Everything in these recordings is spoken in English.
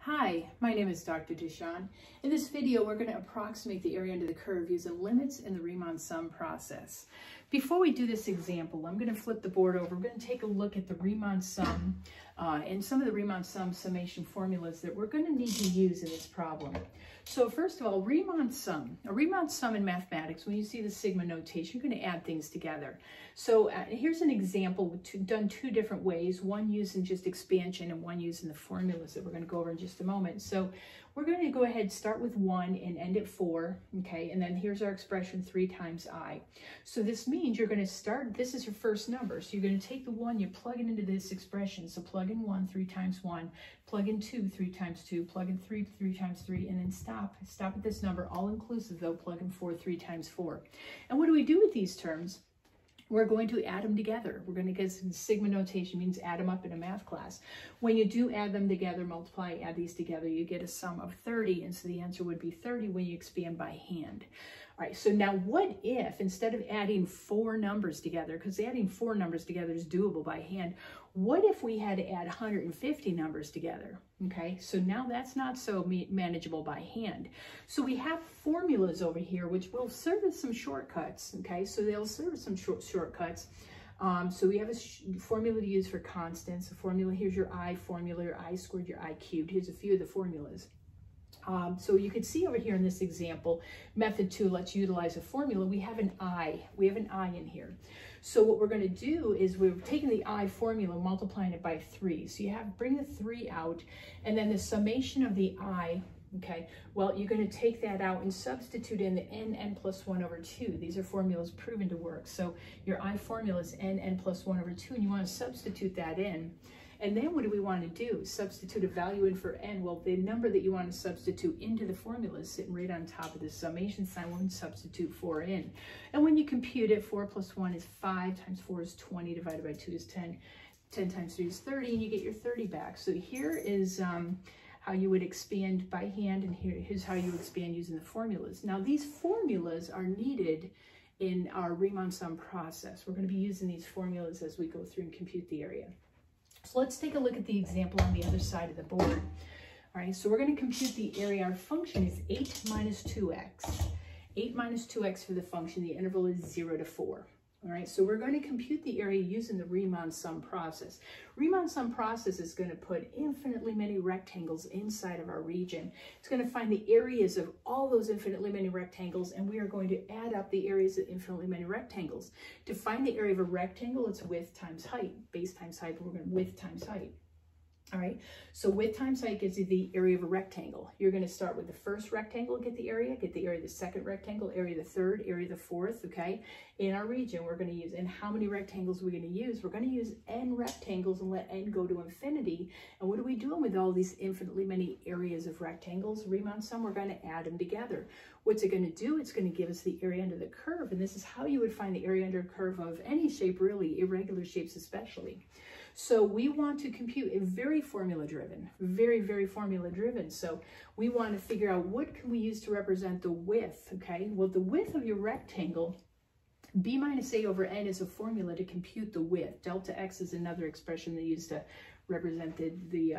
Hi, my name is Dr. Deshawn. In this video, we're going to approximate the area under the curve using limits in the Riemann sum process. Before we do this example, I'm going to flip the board over. We're going to take a look at the Riemann sum and some of the Riemann sum summation formulas that we're going to need to use in this problem. So first of all, Riemann sum. A Riemann sum in mathematics, when you see the sigma notation, you're going to add things together. So here's an example done two different ways, one using just expansion and one using the formulas that we're going to go over in just a moment. So we're going to go ahead and start with 1 and end at 4, okay? And then here's our expression 3 times I. So this means you're going to start, this is your first number. So you're going to take the 1, you plug it into this expression. So plug in 1, 3 times 1, plug in 2, 3 times 2, plug in 3, 3 times 3, and then stop. Stop at this number, all inclusive though, plug in 4, 3 times 4. And what do we do with these terms? We're going to add them together. We're going to get some sigma notation, means add them up in a math class. When you do add them together, multiply, add these together, you get a sum of 30. And so the answer would be 30 when you expand by hand. All right, so now what if, instead of adding 4 numbers together, because adding 4 numbers together is doable by hand, what if we had to add 150 numbers together? Okay, so now that's not so manageable by hand. So we have formulas over here which will serve as some shortcuts, okay? So they'll serve as some shortcuts. So we have a formula to use for constants. A formula, here's your I formula, your I squared, your I cubed. Here's a few of the formulas. So you could see over here in this example, method 2, let's utilize a formula. We have an I in here. So what we're going to do is we're taking the I formula, multiplying it by 3. So you bring the 3 out, and then the summation of the I, okay, well, you're going to take that out and substitute in the n plus 1 over 2. These are formulas proven to work. So your I formula is n plus 1 over 2, and you want to substitute that in. And then what do we want to do? Substitute a value in for n. Well, the number that you want to substitute into the formula is sitting right on top of the summation sign. We're going to substitute 4 in. And when you compute it, 4 plus 1 is 5, times 4 is 20, divided by 2 is 10. 10 times 3 is 30, and you get your 30 back. So here is how you would expand by hand, and here's how you expand using the formulas. Now, these formulas are needed in our Riemann sum process. We're going to be using these formulas as we go through and compute the area. So let's take a look at the example on the other side of the board. All right, so we're going to compute the area. Our function is 8 minus 2x. 8 minus 2x for the function. The interval is 0 to 4. All right, so we're going to compute the area using the Riemann sum process. Riemann sum process is going to put infinitely many rectangles inside of our region. It's going to find the areas of all those infinitely many rectangles, and we are going to add up the areas of infinitely many rectangles. To find the area of a rectangle, it's width times height. Base times height, but we're going to width times height. All right, so width times height gives you the area of a rectangle. You're going to start with the first rectangle, get the area of the second rectangle, area of the third, area of the fourth, okay? In our region, we're going to use, and how many rectangles are we going to use? We're going to use n rectangles and let n go to infinity. And what are we doing with all these infinitely many areas of rectangles? Riemann sum, we're going to add them together. What's it going to do? It's going to give us the area under the curve, and this is how you would find the area under a curve of any shape, really, irregular shapes especially. So we want to compute a very formula driven, very formula driven. So we want to figure out what can we use to represent the width, okay? Well, the width of your rectangle, b minus a over n is a formula to compute the width. Delta x is another expression they use to represent the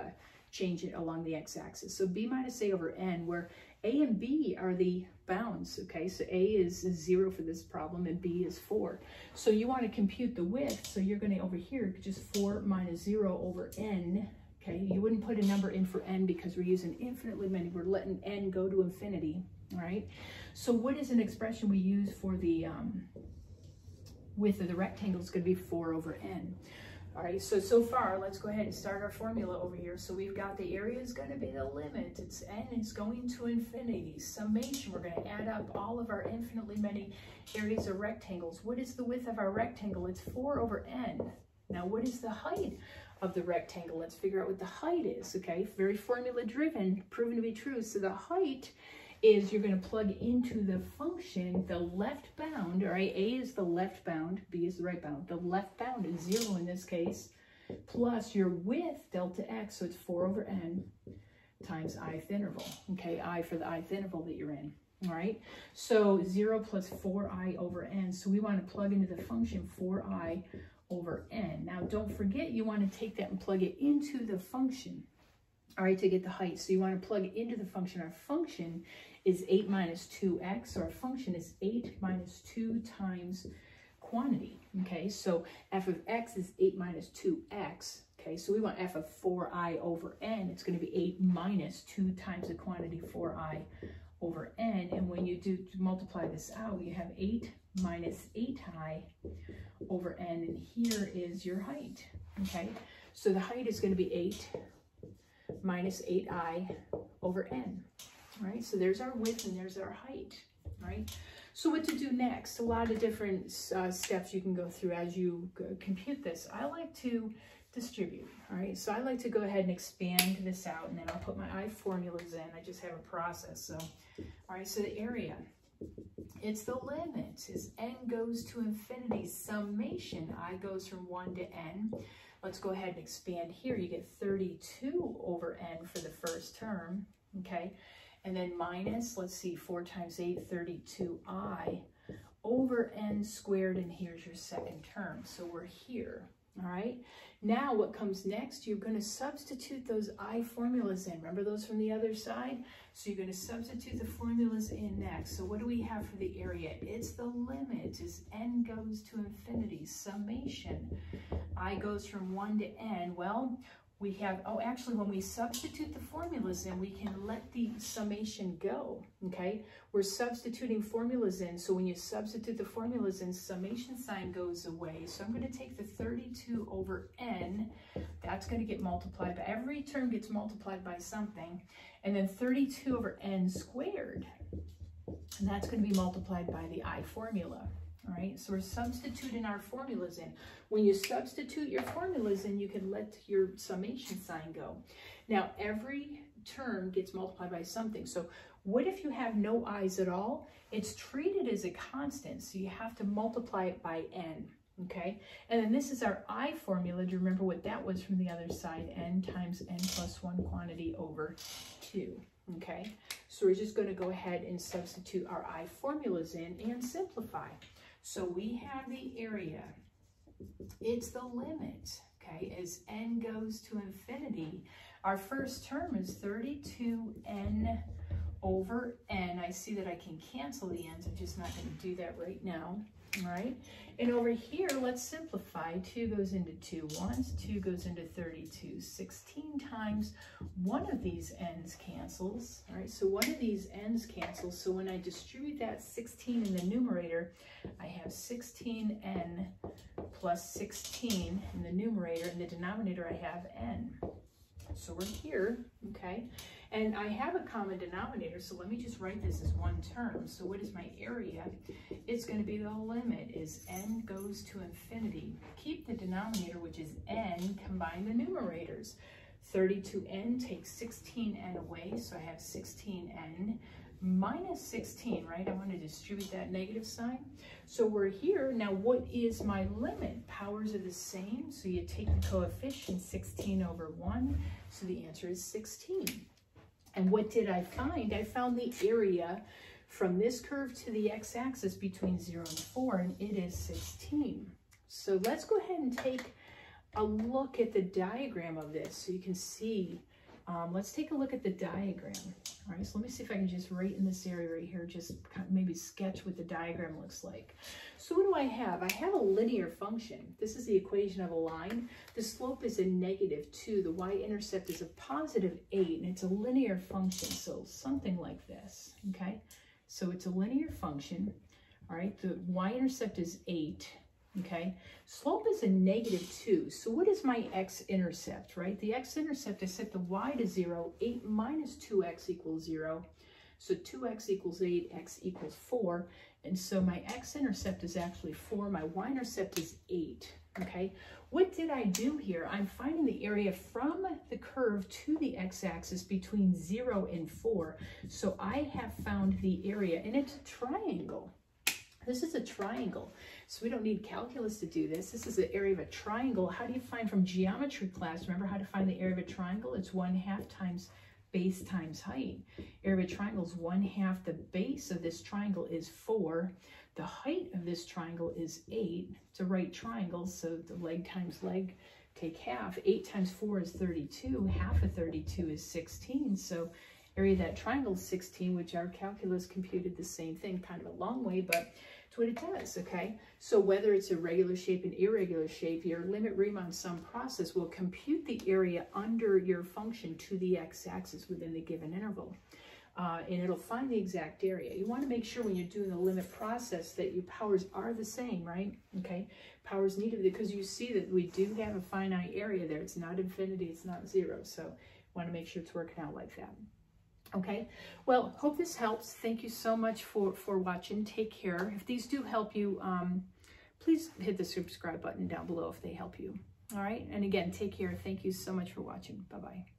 change along the x-axis. So b minus a over n, where a and b are the bounds, okay? So a is 0 for this problem and b is 4. So you want to compute the width, so you're going to, over here, just 4 minus 0 over n, okay? You wouldn't put a number in for n because we're using infinitely many. We're letting n go to infinity, all right? So what is an expression we use for the width of the rectangle? Is going to be 4 over n. All right, so far, let's go ahead and start our formula over here. So we've got the area is going to be the limit. It's n is going to infinity. Summation, we're going to add up all of our infinitely many areas of rectangles. What is the width of our rectangle? It's 4 over n. Now, what is the height of the rectangle? Let's figure out what the height is, okay? Very formula driven, proven to be true. So the height is, you're going to plug into the function the left bound, all right? A is the left bound, B is the right bound. The left bound is 0 in this case, plus your width, delta x, so it's 4 over n times ith interval, okay? I for the ith interval that you're in, all right? So 0 plus 4i over n, so we want to plug into the function 4i over n. Now, don't forget, you want to take that and plug it into the function. all right, to get the height. So you want to plug into the function. Our function is 8 minus 2x, so our function is 8 minus 2 times quantity, okay? So f of x is 8 minus 2x, okay? So we want f of 4i over n. It's going to be 8 minus 2 times the quantity 4i over n, and when you do multiply this out, you have 8 minus 8i over n, and here is your height, okay? So the height is going to be 8 minus 8i over n, right? So there's our width and there's our height, right? So what to do next? A lot of different steps you can go through as you compute this. I like to distribute, all right? So I like to go ahead and expand this out, and then I'll put my I formulas in. I just have a process. So, all right, so the area, it's the limit. As n goes to infinity, summation, I goes from 1 to n. Let's go ahead and expand here. You get 32 over n for the first term, okay? And then minus, let's see, 4 times 8, 32i over n squared, and here's your second term. So we're here, all right? Now what comes next, you're going to substitute those I formulas in. Remember those from the other side? So you're going to substitute the formulas in next. So what do we have for the area? It's the limit as n goes to infinity, summation. I goes from 1 to n. Well, we have, oh, actually, when we substitute the formulas in, we can let the summation go, okay? We're substituting formulas in, so when you substitute the formulas in, summation sign goes away. So I'm going to take the 32 over n. That's going to get multiplied by, every term gets multiplied by something, and then 32 over n squared, and that's going to be multiplied by the I formula. All right, so we're substituting our formulas in. When you substitute your formulas in, you can let your summation sign go. Now, every term gets multiplied by something. So what if you have no i's at all? It's treated as a constant, so you have to multiply it by n, okay? And then this is our I formula. Do you remember what that was from the other side? N times n plus 1 quantity over 2, okay? So we're just going to go ahead and substitute our I formulas in and simplify. So we have the area, it's the limit, okay, as n goes to infinity. Our first term is 32n over n. I see that I can cancel the n's, I'm just not going to do that right now, all right? And over here, let's simplify. 2 goes into 2 once, 2 goes into 32, 16 times. One of these n's cancels, all right? So one of these n's cancels, so when I distribute that 16 in the numerator, I have 16n plus 16 in the numerator. In the denominator, I have n. So we're here, okay? And I have a common denominator, so let me just write this as one term. So what is my area? It's going to be the limit as n goes to infinity. Keep the denominator, which is n, combine the numerators. 32n takes 16n away, so I have 16n minus 16, right? I want to distribute that negative sign. So we're here. Now, what is my limit? Powers are the same, so you take the coefficient, 16 over 1, so the answer is 16. And what did I find? I found the area from this curve to the x-axis between 0 and 4, and it is 16. So let's go ahead and take a look at the diagram of this so you can see. Let's take a look at the diagram. All right, so let me see if I can just right in this area right here, just maybe sketch what the diagram looks like. So what do I have? I have a linear function. This is the equation of a line. The slope is a -2. The y-intercept is a +8, and it's a linear function, so something like this, okay? So it's a linear function, all right? The y-intercept is 8. Okay, slope is a -2. So what is my x-intercept, right? The x-intercept, I set the y to 0, 8 minus 2x equals 0. So 2x equals 8, x equals 4. And so my x-intercept is actually 4. My y-intercept is 8. Okay, what did I do here? I'm finding the area from the curve to the x-axis between 0 and 4. So I have found the area, and it's a triangle. This is a triangle, so we don't need calculus to do this. This is the area of a triangle. How do you find from geometry class? Remember how to find the area of a triangle? It's 1/2 times base times height. Area of a triangle is 1/2. The base of this triangle is 4. The height of this triangle is 8. It's a right triangle, so the leg times leg take half. 8 times 4 is 32. Half of 32 is 16. So area of that triangle is 16, which our calculus computed the same thing, kind of a long way, but it's what it does, okay? So whether it's a regular shape and irregular shape, your limit Riemann sum process will compute the area under your function to the x-axis within the given interval. And it'll find the exact area. You want to make sure when you're doing the limit process that your powers are the same, right? Okay, powers needed, because you see that we do have a finite area there. It's not infinity, it's not 0. So you want to make sure it's working out like that. Okay, well, hope this helps. Thank you so much for watching. Take care. If these do help you, please hit the subscribe button down below if they help you. All right, and again, take care. Thank you so much for watching. Bye-bye.